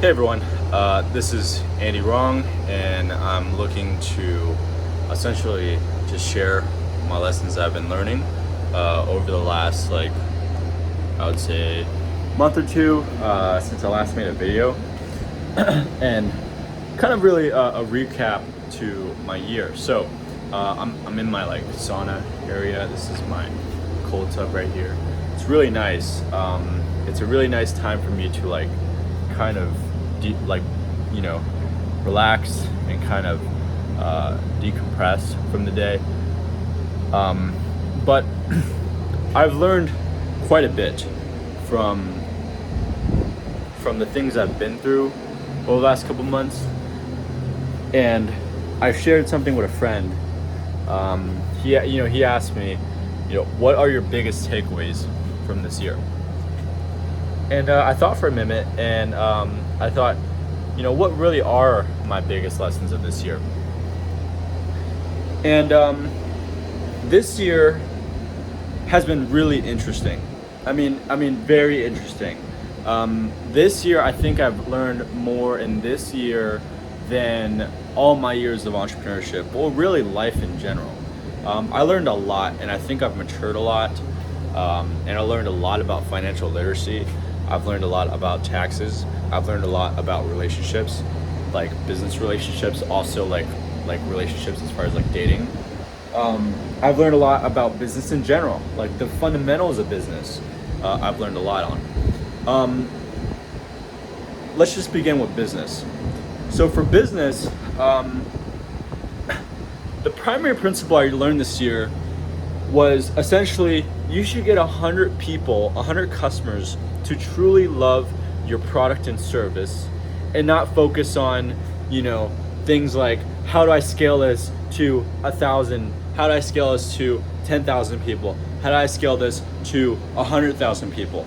Hey everyone, this is Andy Wrong, and I'm looking to essentially just share my lessons I've been learning over the last, I would say, month or two since I last made a video, and kind of really a recap to my year. So I'm in my sauna area. This is my cold tub right here. It's really nice. It's a really nice time for me to kind of relax and kind of decompress from the day. But I've learned quite a bit from the things I've been through over the last couple months, and I shared something with a friend. He asked me, what are your biggest takeaways from this year? And I thought for a minute, and I thought, what really are my biggest lessons of this year? And this year has been really interesting. I mean, very interesting. This year, I think I've learned more in this year than all my years of entrepreneurship, or really life in general. I learned a lot, and I think I've matured a lot. And I learned a lot about financial literacy. I've learned a lot about taxes. I've learned a lot about relationships, like business relationships, also like relationships as far as dating. I've learned a lot about business in general, like the fundamentals of business. I've learned a lot on. Let's just begin with business. So for business, the primary principle I learned this year was essentially you should get 100 people, 100 customers to truly love your product and service, and not focus on, things like, how do I scale this to 1,000? How do I scale this to 10,000 people? How do I scale this to 100,000 people?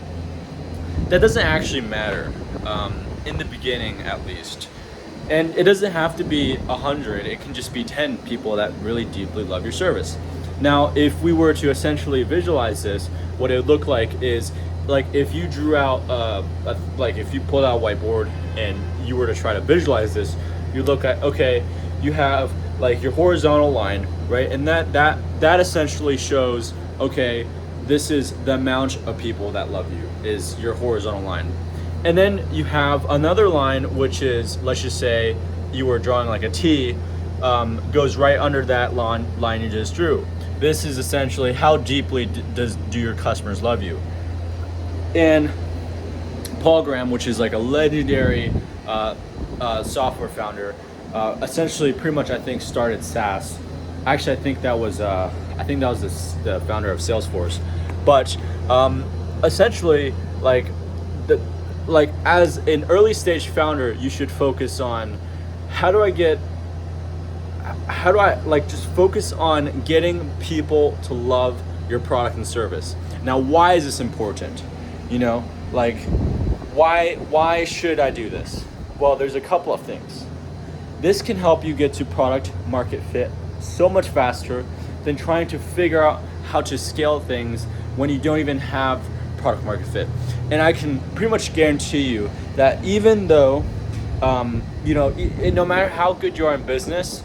That doesn't actually matter, in the beginning at least. And it doesn't have to be 100, it can just be 10 people that really deeply love your service. Now, if we were to essentially visualize this, what it would look like is, if you drew out, if you pulled out a whiteboard and you were to try to visualize this, you look at, okay, you have your horizontal line, right? And that essentially shows, okay, this is the amount of people that love you, is your horizontal line. And then you have another line, which is, let's just say you were drawing a T, goes right under that line you just drew. This is essentially how deeply do your customers love you. And Paul Graham, which is a legendary software founder, essentially pretty much I think started SaaS. Actually, I think that was the founder of Salesforce. But essentially, as an early stage founder, you should focus on how do I just focus on getting people to love your product and service. Now, why is this important? Why should I do this? Well, there's a couple of things. This can help you get to product market fit so much faster than trying to figure out how to scale things when you don't even have product market fit. And I can pretty much guarantee you that even though, no matter how good you are in business,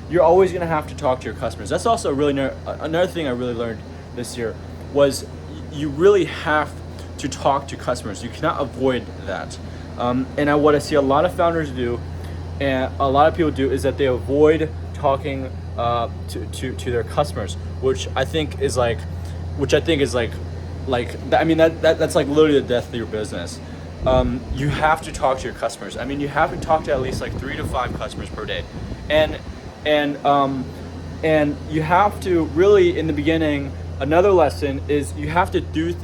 you're always gonna have to talk to your customers. That's also another thing I really learned this year was you really have to talk to customers. You cannot avoid that. What I see a lot of founders do, and a lot of people do, is that they avoid talking to their customers, which I think is that's literally the death of your business. You have to talk to your customers. You have to talk to at least 3 to 5 customers per day, and you have to really, in the beginning, another lesson is you have to do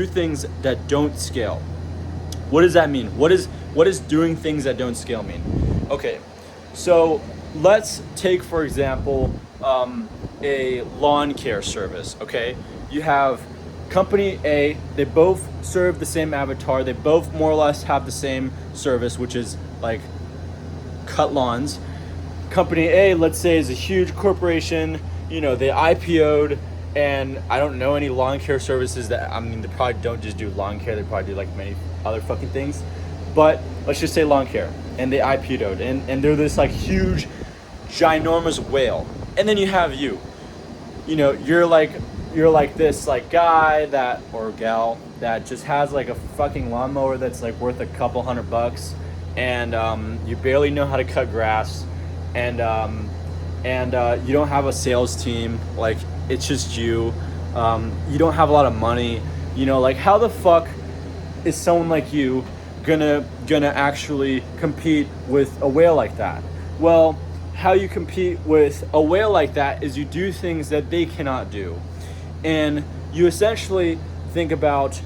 things that don't scale. What does that mean? What is doing things that don't scale mean? Okay, so let's take, for example, a lawn care service, okay? You have company A, they both serve the same avatar, they both more or less have the same service, which is cut lawns. Company A, let's say, is a huge corporation, they IPO'd, and I don't know any lawn care services they probably don't just do lawn care, they probably do many other fucking things. but let's just say lawn care, and they IPO'd, and they're this like huge, ginormous whale. And then you have you. You know, you're like this like guy that or gal that just has like a fucking lawnmower that's like worth a couple $100, and you barely know how to cut grass, and you don't have a sales team. Like, it's just you. You don't have a lot of money. You know, like, how the fuck is someone like you gonna actually compete with a whale like that? Well, how you compete with a whale like that is you do things that they cannot do, and you essentially think about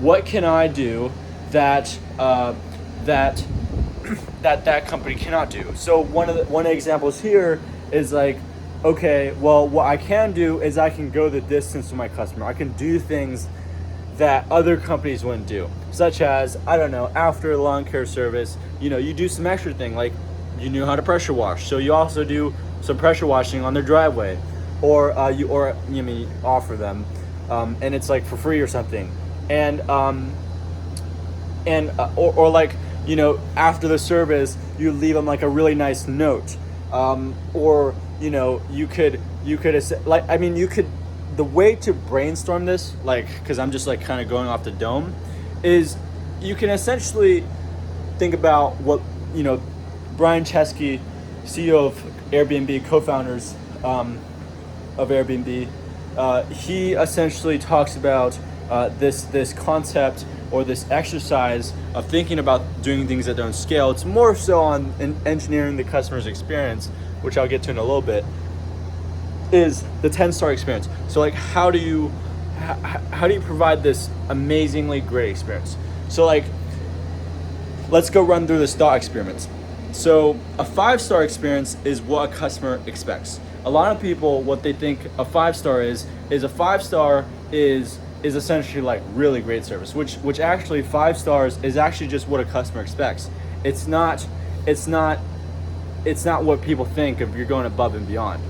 what can I do that that company cannot do. So one of the examples here is like, okay, well, what I can do is I can go the distance to my customer. I can do things that other companies wouldn't do, such as, I don't know, after a lawn care service, you know, you do some extra thing, like you knew how to pressure wash, so you also do some pressure washing on their driveway, or you offer them, and it's like for free or something, or like, you know, after the service you leave them like a really nice note, or you know, you could like, I mean, you could, the way to brainstorm this, like, because I'm just like kind of going off the dome, is you can essentially think about what, you know, Brian Chesky, CEO of Airbnb, co-founders of Airbnb, he essentially talks about this concept or this exercise of thinking about doing things that don't scale. It's more so on engineering the customer's experience, which I'll get to in a little bit, is the 10-star experience. So like, how do you provide this amazingly great experience? So like, let's go run through this thought experiments. So a 5-star experience is what a customer expects. A lot of people, what they think a 5-star is a 5-star is essentially like really great service, which actually 5 stars is actually just what a customer expects. It's not what people think if you're going above and beyond.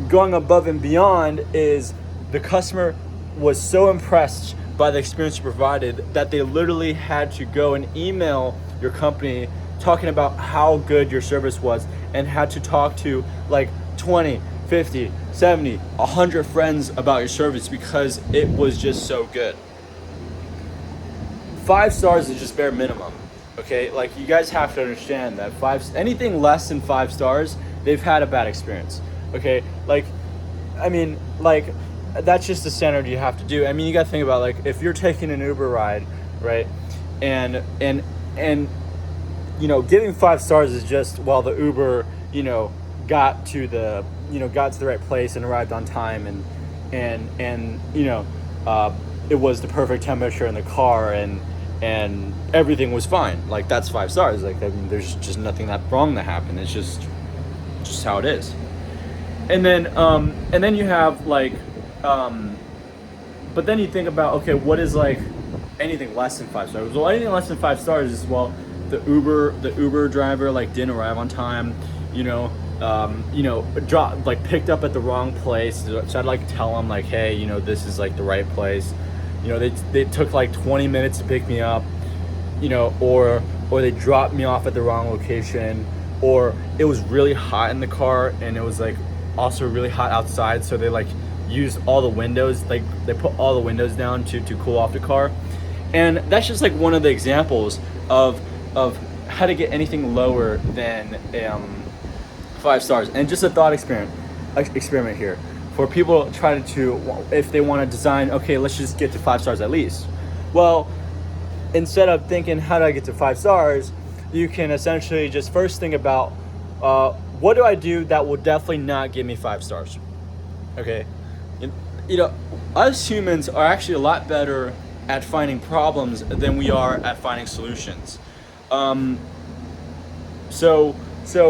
Going above and beyond is the customer was so impressed by the experience you provided that they literally had to go and email your company talking about how good your service was, and had to talk to like 20, 50, 70, 100 friends about your service because it was just so good. 5 stars is just bare minimum. Okay, like, you guys have to understand that anything less than 5 stars, they've had a bad experience. Okay, like, I mean, like, that's just the standard you have to do. I mean, you got to think about, like, if you're taking an Uber ride, right, and you know, giving 5 stars is just, well, the Uber, you know, got to the right place and arrived on time, and you know, it was the perfect temperature in the car, and everything was fine. Like, that's 5 stars. Like, I mean, there's just nothing that wrong that happened. It's just how it is. And then you have like, but then you think about, okay, what is like anything less than 5 stars? Well, anything less than 5 stars is, well, the Uber driver like didn't arrive on time, picked up at the wrong place. So I'd like tell them like, hey, you know, this is like the right place. You know, they took like 20 minutes to pick me up, you know, or they dropped me off at the wrong location, or it was really hot in the car and it was like also really hot outside, so they like used all the windows, like they put all the windows down to cool off the car. And that's just like one of the examples of how to get anything lower than 5 stars. And just a thought experiment here for people trying to, if they want to design, okay, let's just get to 5 stars at least. Well, instead of thinking how do I get to 5 stars, you can essentially just first think about what do I do that will definitely not give me 5 stars. Okay, you know, us humans are actually a lot better at finding problems than we are at finding solutions. So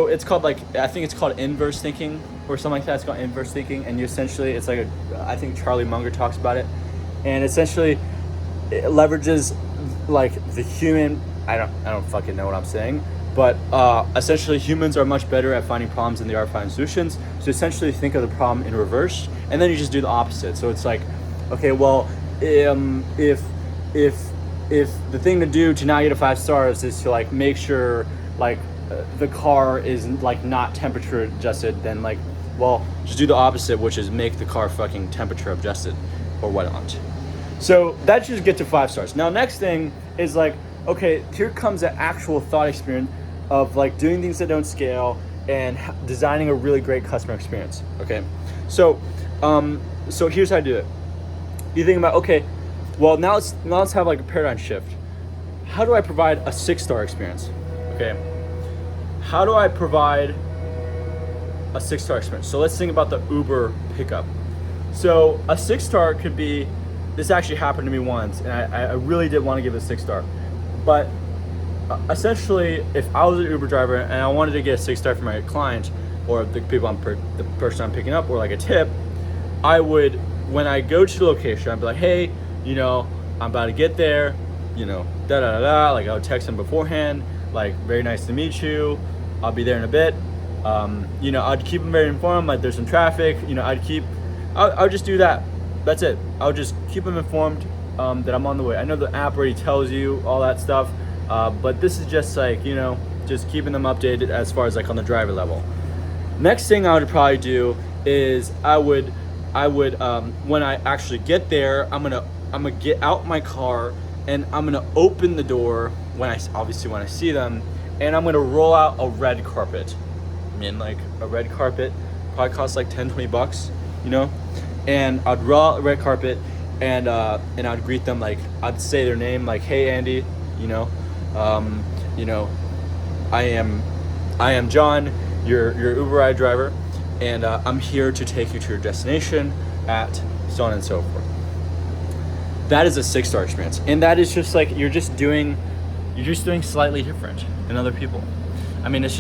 it's called, like, I think it's called inverse thinking or something like that. It's called inverse thinking, and you essentially, it's like I think Charlie Munger talks about it, and essentially it leverages like the human. I don't fucking know what I'm saying, but essentially humans are much better at finding problems than they are at finding solutions. So essentially think of the problem in reverse, and then you just do the opposite. So it's like, okay, well, if if the thing to do to not get a 5 stars is to like make sure like the car is like not temperature adjusted, then like, well, just do the opposite, which is make the car fucking temperature adjusted or whatnot. So that should get to 5 stars. Now, next thing is like, okay, here comes the actual thought experience of like doing things that don't scale and designing a really great customer experience. Okay, so so here's how I do it. You think about, okay, well, now let's have like a paradigm shift. How do I provide a 6-star experience? Okay, how do I provide a 6-star experience? So let's think about the Uber pickup. So a 6-star could be, this actually happened to me once, and I really did want to give it a 6-star, but essentially, if I was an Uber driver and I wanted to get a 6-star for my client or the person I'm picking up, or like a tip, I would, when I go to the location, I'd be like, hey, you know, I'm about to get there, you know, da da da da. Like I would text them beforehand, like, very nice to meet you, I'll be there in a bit. You know, I'd keep them very informed, like there's some traffic, you know, I'll just do that. That's it. I'll just keep them informed that I'm on the way. I know the app already tells you all that stuff, but this is just like, you know, just keeping them updated as far as like on the driver level. Next thing I would probably do is I would when I actually get there, I'm gonna get out my car and I'm gonna open the door when I see them, and I'm gonna roll out a red carpet. I mean, like a red carpet probably costs like $10-20, you know, and I'd roll out a red carpet and I'd greet them, like I'd say their name, like, hey Andy, you know, I am John, your Uber ride driver, and I'm here to take you to your destination at so on and so forth. That is a 6-star experience, and that is just like you're just doing slightly different than other people. I mean, it's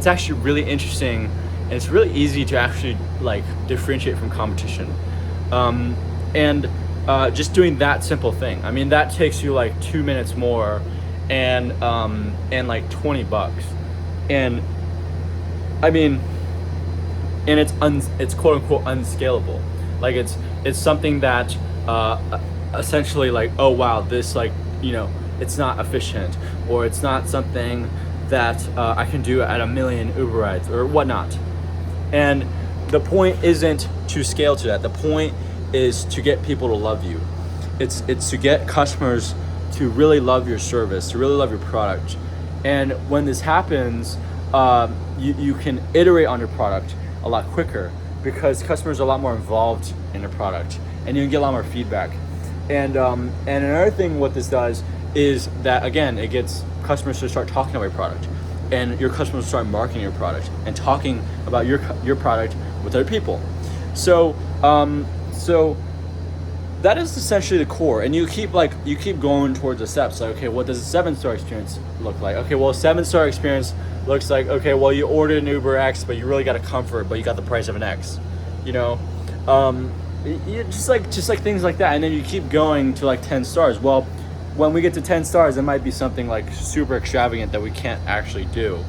actually really interesting, and it's really easy to actually like differentiate from competition. And just doing that simple thing, I mean, that takes you like 2 minutes more and like $20. And I mean, and it's quote unquote unscalable. Like it's something that essentially like, oh wow, this, like, you know, it's not efficient, or it's not something that I can do at 1 million Uber rides or whatnot. And the point isn't to scale to that. The point is to get people to love you. It's to get customers to really love your service, to really love your product. And when this happens, you can iterate on your product a lot quicker because customers are a lot more involved in your product, and you can get a lot more feedback. And another thing what this does is that, again, it gets customers to start talking about your product, and your customers start marketing your product and talking about your product with other people. So that is essentially the core, and you keep going towards the steps. Like, okay, what does a 7-star experience look like? Okay, well, a 7-star experience looks like, okay, well, you ordered an Uber X, but you really got a comfort, but you got the price of an X, you know, just like things like that. And then you keep going to like 10 stars. Well, when we get to 10 stars, it might be something like super extravagant that we can't actually do.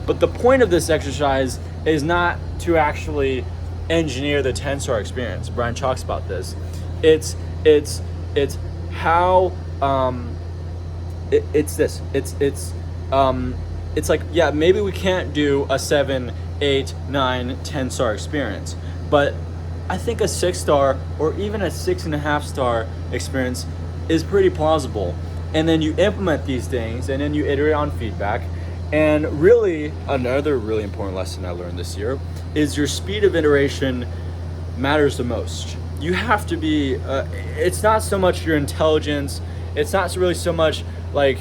But the point of this exercise is not to actually engineer the 10-star experience. Brian talks about this. It's how it's like, yeah, maybe we can't do a 7, 8, 9, 10-star experience, but I think a 6-star or even a 6.5-star experience is pretty plausible. And then you implement these things, and then you iterate on feedback. And really, another really important lesson I learned this year is your speed of iteration matters the most. You have to be, it's not so much your intelligence, it's not really so much like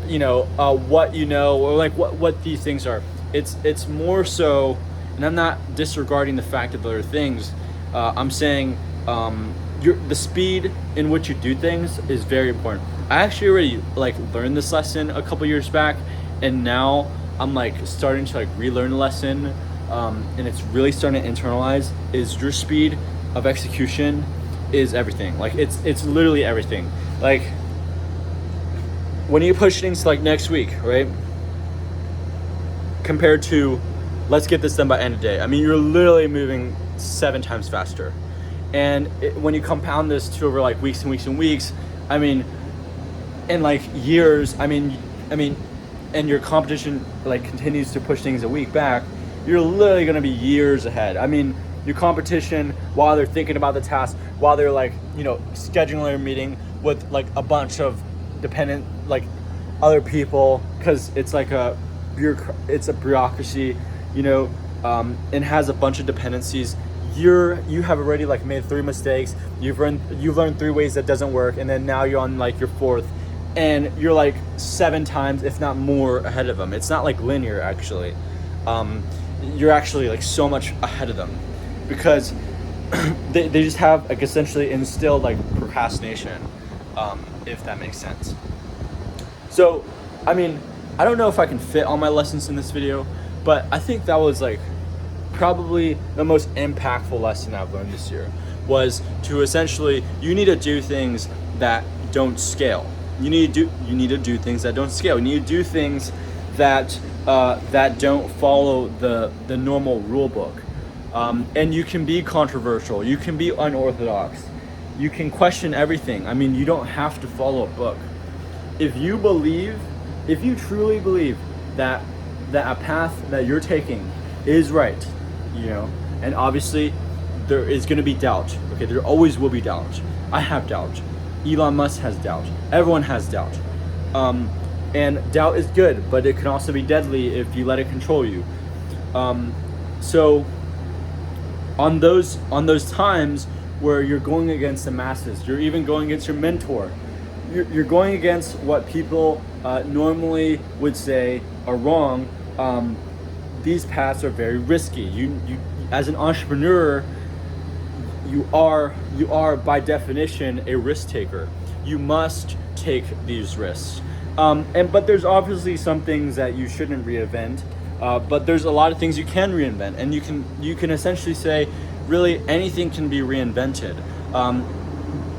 you know, what you know, or like what these things are. It's more so, and I'm not disregarding the fact of other things, I'm saying the speed in which you do things is very important. I actually already like learned this lesson a couple years back, and now I'm like starting to like relearn the lesson, and it's really starting to internalize, is your speed of execution is everything. Like it's literally everything. Like when you push things to like next week, right? Compared to let's get this done by end of day. I mean, you're literally moving 7 times faster. And when you compound this to over like weeks and weeks and weeks, I mean, in like years, I mean, and your competition like continues to push things a week back, you're literally going to be years ahead. I mean, your competition, while they're thinking about the task, while they're like, you know, scheduling a meeting with like a bunch of dependent like other people, because it's like it's a bureaucracy, you know, and has a bunch of dependencies. You have already like made 3 mistakes. You've learned 3 ways that doesn't work, and then now you're on like your 4th, and you're like 7 times, if not more, ahead of them. It's not like linear actually. You're actually like so much ahead of them, because they just have like essentially instilled like procrastination, if that makes sense. So, I mean, I don't know if I can fit all my lessons in this video, but I think that was like probably the most impactful lesson I've learned this year, was to essentially, you need to do things that don't scale. You need to do things that don't scale. You need to do things that don't follow the normal rule book. And you can be controversial. You can be unorthodox. You can question everything. I mean, you don't have to follow a book. If you truly believe that a path that you're taking is right, you know, and obviously there is going to be doubt. Okay, there always will be doubt. I have doubt. Elon Musk has doubt. Everyone has doubt. And doubt is good, but it can also be deadly if you let it control you. So on those times where you're going against the masses, you're even going against your mentor, you're going against what people normally would say are wrong. These paths are very risky. You as an entrepreneur, you are by definition a risk taker. You must take these risks. But there's obviously some things that you shouldn't reinvent. But there's a lot of things you can reinvent, and you can essentially say, really anything can be reinvented.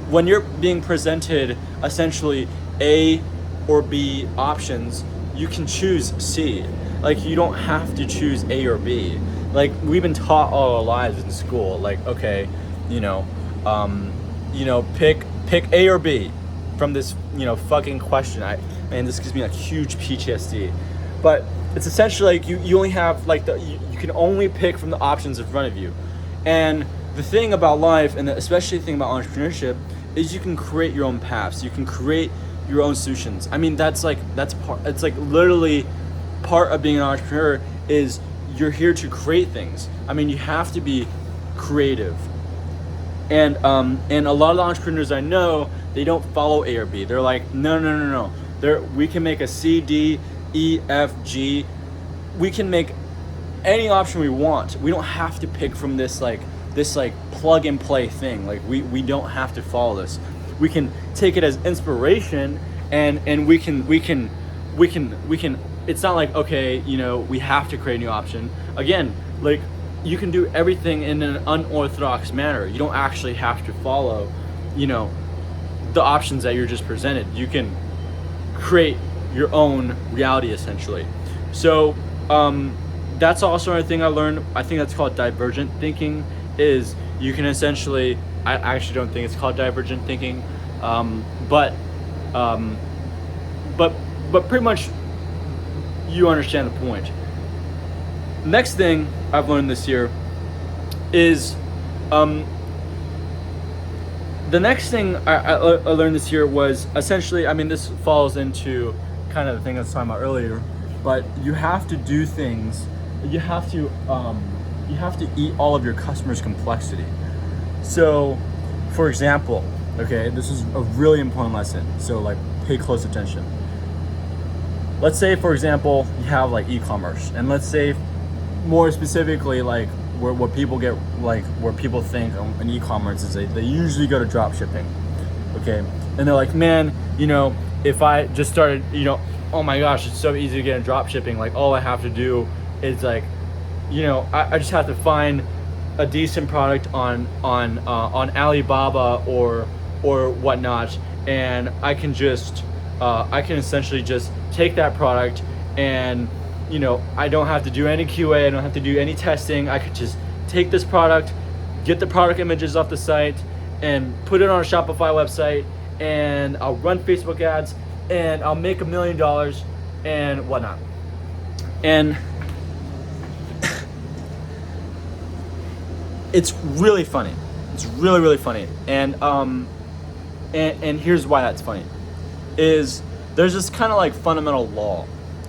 When you're being presented essentially A or B options, you can choose C. Like, you don't have to choose A or B. Like, we've been taught all our lives in school, like, okay, pick A or B from this, fucking question. Man, this gives me like huge PTSD. But it's essentially like you only have like you can only pick from the options in front of you. And the thing about life, and especially the thing about entrepreneurship, is you can create your own paths. You can create your own solutions. I mean, it's like literally part of being an entrepreneur is you're here to create things. I mean, you have to be creative. And a lot of the entrepreneurs I know, they don't follow A or B. They're like, no. We can make a C, D, E, F, G. We can make any option we want. We don't have to pick from this plug and play thing. Like, we don't have to follow this. We can take it as inspiration, and we can. It's not like, okay, we have to create a new option. Again, like, you can do everything in an unorthodox manner. You don't actually have to follow, the options that you're just presented. You can create your own reality, essentially. So that's also another thing I learned. I think that's called divergent thinking. Is you can essentially, I actually don't think it's called divergent thinking, but pretty much you understand the point. Next thing I've learned this year is the next thing I learned this year was essentially, I mean, this falls into kind of the thing I was talking about earlier, but you have to do things. You have to eat all of your customers' complexity. So, for example, okay, this is a really important lesson. So, like, pay close attention. Let's say, for example, you have like e-commerce, and let's say more specifically, like what people get, like where people think an e-commerce is, they usually go to drop shipping, okay? And they're like, man, if I just started, oh my gosh, it's so easy to get in drop shipping. Like, all I have to do is like, I just have to find a decent product on Alibaba or whatnot, and I can essentially just take that product, and I don't have to do any QA, I don't have to do any testing. I could just take this product, get the product images off the site and put it on a Shopify website, and I'll run Facebook ads, and I'll make $1 million and whatnot. And it's really funny. It's really, really funny. And here's why that's funny. Is there's this kind of like fundamental law,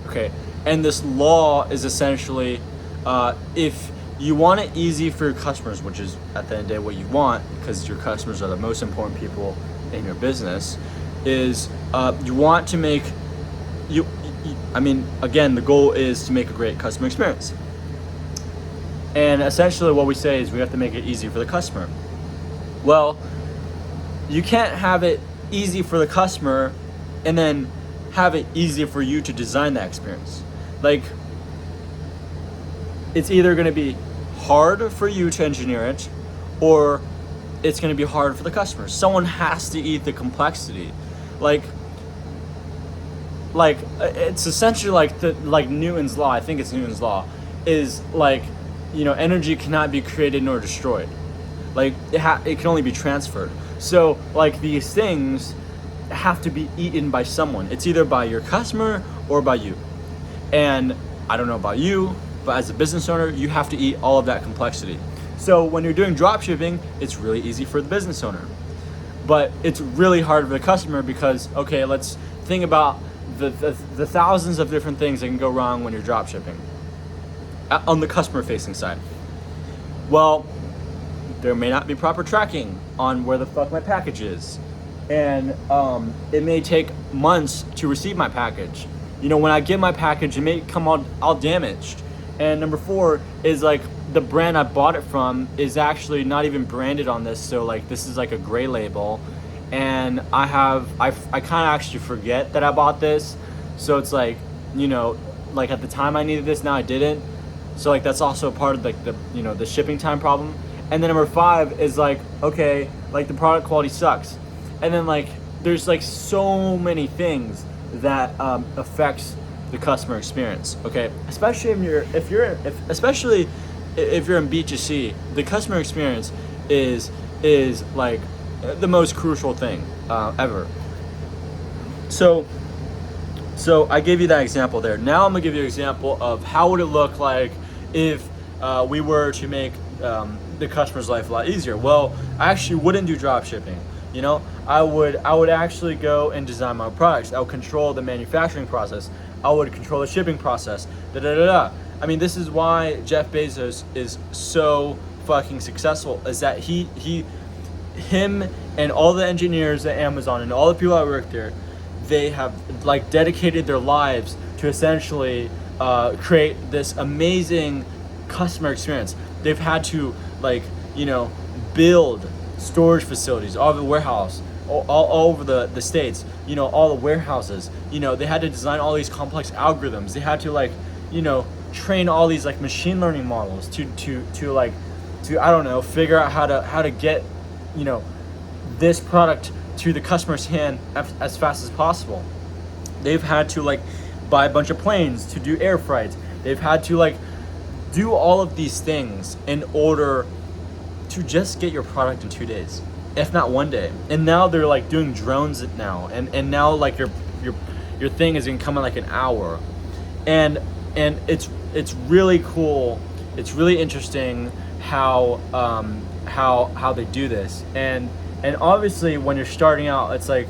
okay? And this law is essentially, if you want it easy for your customers, which is at the end of the day what you want, because your customers are the most important people in your business, is you want to make, again, the goal is to make a great customer experience. And essentially what we say is we have to make it easy for the customer. Well, you can't have it easy for the customer and then have it easy for you to design that experience. Like, it's either going to be hard for you to engineer it, or it's going to be hard for the customer. Someone has to eat the complexity. Like it's essentially like Newton's law. I think it's Newton's law, is like, energy cannot be created nor destroyed. Like it can only be transferred. So like these things have to be eaten by someone. It's either by your customer or by you. And I don't know about you, but as a business owner, you have to eat all of that complexity. So when you're doing drop shipping, it's really easy for the business owner, but it's really hard for the customer because, okay, let's think about the thousands of different things that can go wrong when you're drop shipping on the customer facing side. Well, there may not be proper tracking on where the fuck my package is. And it may take months to receive my package. When I get my package, it may come all damaged. And number 4 is like the brand I bought it from is actually not even branded on this. So like this is like a gray label. And I kind of actually forget that I bought this. So it's like, like at the time I needed this, now I didn't. So like that's also part of like the shipping time problem. And then number 5 is like, okay, like the product quality sucks. And then like there's like so many things that affects the customer experience. Okay, especially if you're in B2C, the customer experience is like the most crucial thing ever. So I gave you that example there. Now I'm gonna give you an example of how would it look like if we were to make the customer's life a lot easier. Well, I actually wouldn't do drop shipping. I would actually go and design my products. I would control the manufacturing process. I would control the shipping process. I mean, this is why Jeff Bezos is so fucking successful, is that him and all the engineers at Amazon and all the people that work there, they have like dedicated their lives to essentially create this amazing customer experience. They've had to build storage facilities all over the warehouse, all over the states, all the warehouses. They had to design all these complex algorithms. They had to train all these like machine learning models to I don't know, figure out how to get this product to the customer's hand as fast as possible. They've had to buy a bunch of planes to do air freight. They've had to do all of these things in order to just get your product in 2 days, if not 1 day. And now they're doing drones now, and now your thing is gonna come in an hour, and it's really cool. It's really interesting how they do this, and obviously when you're starting out, it's like,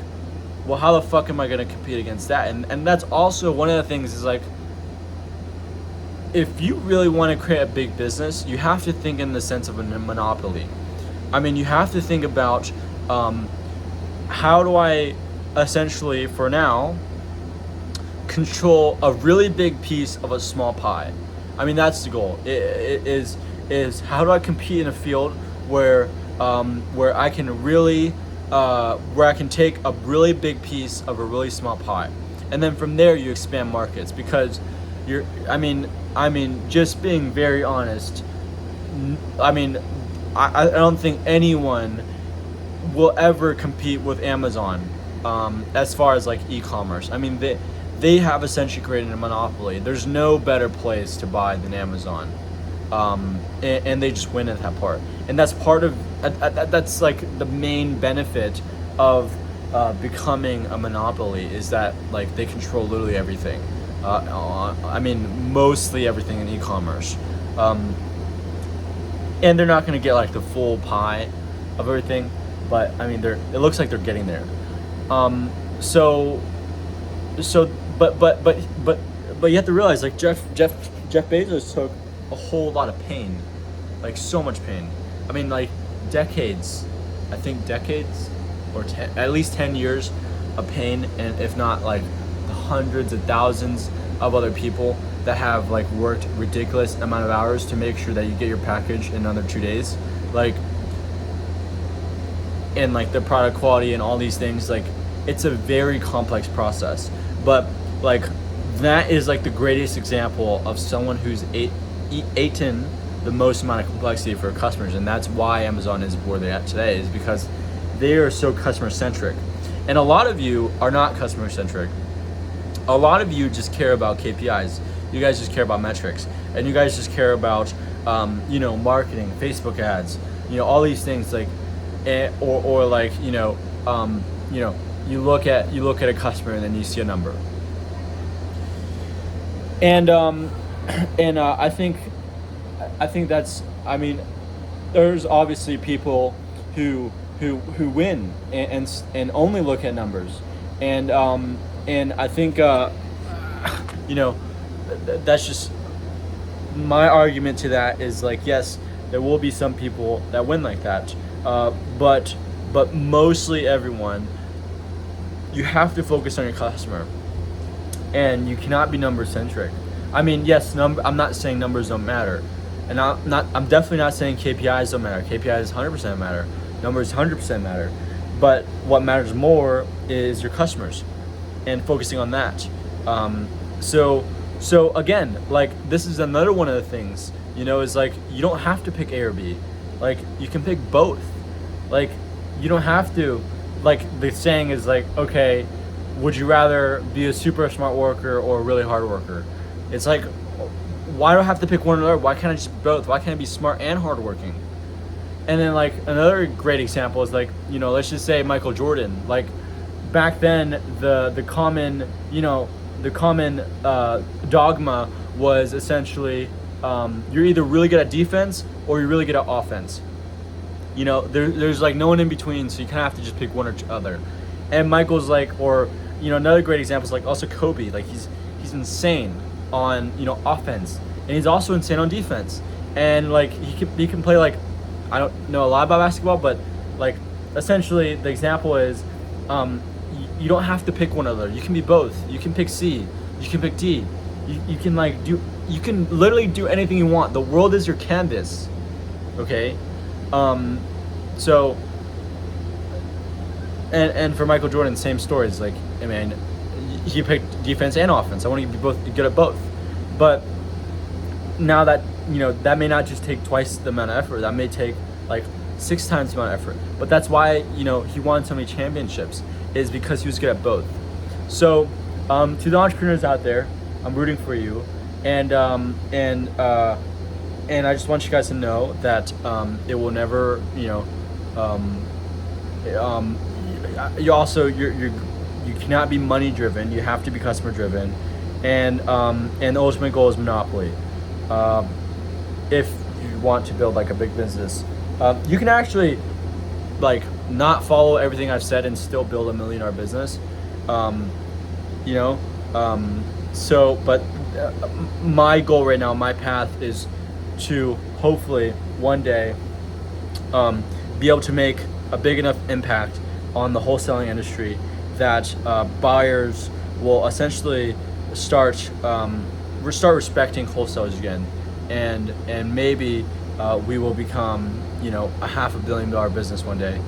well, how the fuck am I gonna compete against that? And that's also one of the things is if you really want to create a big business, you have to think in the sense of a monopoly. I mean, you have to think about how do I essentially, for now, control a really big piece of a small pie. I mean, that's the goal. It is how do I compete in a field where I can really where I can take a really big piece of a really small pie, and then from there you expand markets, because I mean, just being very honest, I don't think anyone will ever compete with Amazon as far as e-commerce. I mean, they have essentially created a monopoly. There's no better place to buy than Amazon, and they just win at that part. and that's part of that's like the main benefit of becoming a monopoly, is that like they control literally everything. I mean, mostly everything in e-commerce, and they're not going to get like the full pie of everything, but I mean, it looks like they're getting there. So but you have to realize, like, Jeff Bezos took a whole lot of pain, like so much pain. I mean, like decades, I think decades, or at least 10 years of pain, and if not like the hundreds of thousands of other people that have like worked ridiculous amount of hours to make sure that you get your package in under 2 days, like, and like the product quality and all these things. Like, it's a very complex process, but like that is like the greatest example of someone who's eaten the most amount of complexity for customers. And that's why Amazon is where they're at today, is because they are so customer centric. And a lot of you are not customer centric. A lot of you just care about KPIs. You guys just care about metrics, and you guys just care about marketing, Facebook ads, all these things, like, or like, you look at a customer and then you see a number. And I think that's, I mean, there's obviously people who win and only look at numbers, and I think that's just my argument to that, is like, yes, there will be some people that win like that, but mostly everyone, you have to focus on your customer, and you cannot be number centric. I mean, yes, I'm not saying numbers don't matter, and I'm definitely not saying KPIs don't matter. KPIs 100% matter. Numbers 100% matter. But what matters more is your customers, and focusing on that. So again, like, this is another one of the things, is like, you don't have to pick A or B. Like, you can pick both. Like, you don't have to, like, the saying is like, okay, would you rather be a super smart worker or a really hard worker? It's like, why do I have to pick one or the other? Why can't I just be both? Why can't I be smart and hardworking? And then, like, another great example is, like, let's just say Michael Jordan. Like, back then, the common dogma was essentially, you're either really good at defense or you're really good at offense. There's like no one in between, so you kind of have to just pick one or other. And Michael's like, or another great example is like also Kobe. Like, he's insane on offense, and he's also insane on defense. And like he can play, like, I don't know a lot about basketball, but like essentially the example is, you don't have to pick one or the other. You can be both. You can pick C. You can pick D. You can you can literally do anything you want. The world is your canvas. Okay. So, and for Michael Jordan, same stories. Like, I mean, he picked defense and offense. I want to be good at both. But now that, that may not just take twice the amount of effort. That may take like 6 times the amount of effort. But that's why, he won so many championships, is because he was good at both. So, to the entrepreneurs out there, I'm rooting for you. And I just want you guys to know that it will never, you cannot be money driven. You have to be customer driven, and the ultimate goal is monopoly. If you want to build like a big business, you can actually like not follow everything I've said and still build $1 million business. But my goal right now, my path is to hopefully one day be able to make a big enough impact on the wholesaling industry that buyers will essentially start respecting wholesalers again, and maybe we will become a $500 million business one day.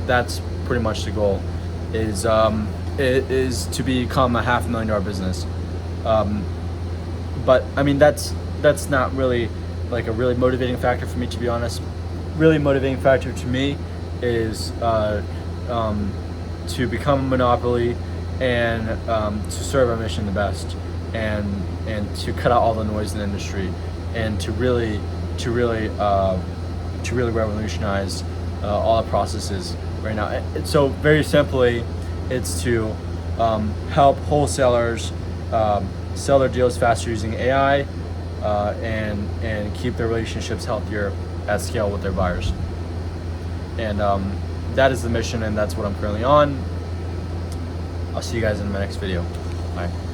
That's pretty much the goal, is to become a $500 million business. But I mean, that's not really like a really motivating factor for me, to be honest. Really motivating factor to me is to become a monopoly, and to serve our mission the best, and to cut out all the noise in the industry, and to really revolutionize all the processes right now. And so very simply, it's to help wholesalers sell their deals faster using AI, and keep their relationships healthier at scale with their buyers. And that is the mission, and that's what I'm currently on. I'll see you guys in my next video. Bye.